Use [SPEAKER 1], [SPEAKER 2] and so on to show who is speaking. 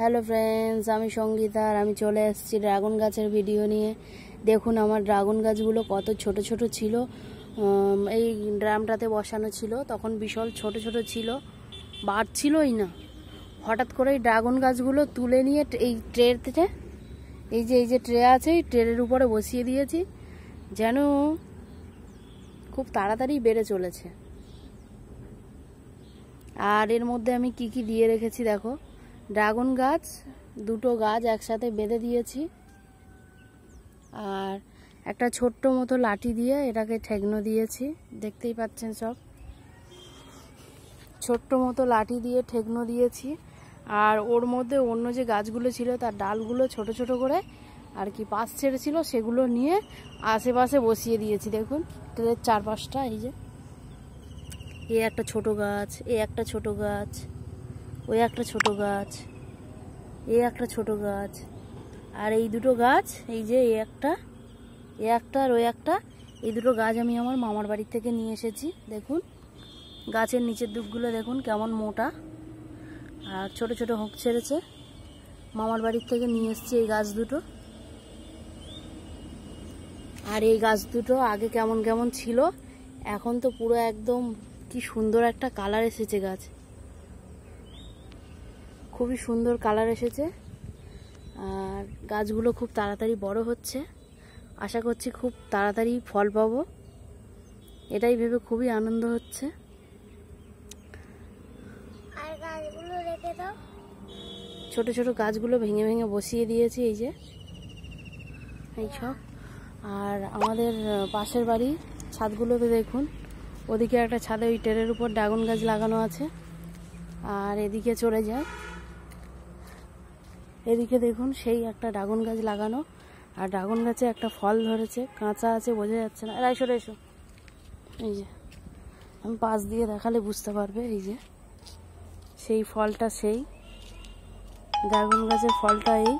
[SPEAKER 1] Hello friends, আমি সঙ্গীতা আর আমি চলে এসেছি ড্রাগন গাছের ভিডিও নিয়ে। দেখুন আমার ড্রাগন গাছগুলো কত ছোট ছোট ছিল। এই ড্রামটাতে বসানো ছিল, তখন বিশাল ছোট ছোট ছিল, বাড়ছিলই না। হঠাৎ করে এই ড্রাগন গাছগুলো তুলে নিয়ে এই ট্রেতে, এই যে ট্রে আছে, এই ট্রের উপরে বসিয়ে দিয়েছি, যেন খুব তাড়াতাড়ি বেড়ে চলেছে। আর এর মধ্যে আমি কি কি দিয়ে রেখেছি দেখো। ড্রাগন গাছ, দুটো গাছ একসাথে বেঁধে দিয়েছি, আর একটা ছোট্ট মতো লাঠি দিয়ে এটাকে ঠেকনো দিয়েছি, দেখতেই পাচ্ছেন সব। ছোট্ট মতো লাঠি দিয়ে ঠেকনো দিয়েছি। আর ওর মধ্যে অন্য যে গাছগুলো ছিল তার ডালগুলো ছোট ছোট করে আর কি পাশ ছেড়েছিল, সেগুলো নিয়ে আশেপাশে বসিয়ে দিয়েছি। দেখুন ট্রের চারপাশটা, এই যে এই একটা ছোট গাছ, এই একটা ছোট গাছ, ওই একটা ছোট গাছ, এই একটা ছোট গাছ, আর এই দুটো গাছ, এই যে এই একটা আর ওই একটা, এই দুটো গাছ আমি আমার মামার বাড়ি থেকে নিয়ে এসেছি। দেখুন গাছের নিচের দিকগুলো দেখুন কেমন মোটা, আর ছোট ছোট হোঁক ছেড়েছে। মামার বাড়ির থেকে নিয়ে এসেছি এই গাছ দুটো। আর এই গাছ দুটো আগে কেমন কেমন ছিল, এখন তো পুরো একদম কি সুন্দর একটা কালার এসেছে। গাছ খুবই সুন্দর কালার এসেছে। আর গাছগুলো খুব তাড়াতাড়ি বড় হচ্ছে, আশা করছি খুব তাড়াতাড়ি ফল পাবো, এটাই ভেবে খুবই আনন্দ হচ্ছে।
[SPEAKER 2] আর গাছগুলো রেখে দাও।
[SPEAKER 1] ছোট ছোট গাছগুলো ভেঙে ভেঙে বসিয়ে দিয়েছি, এই যে এই সব। আর আমাদের পাশের বাড়ি ছাদগুলোতে দেখুন, ওদিকে একটা ছাদে ওই টেরের উপর ড্রাগন গাছ লাগানো আছে। আর এদিকে চলে যায়, এদিকে দেখুন সেই একটা ড্রাগন গাছ লাগানো, আর ড্রাগন গাছে একটা ফল ধরেছে, কাঁচা আছে, বোঝা যাচ্ছে না। এসো এসো, এই যে আমি পাশ দিয়ে দেখালে বুঝতে পারবে। এই যে সেই ফলটা, সেই ড্রাগন গাছের ফলটা এই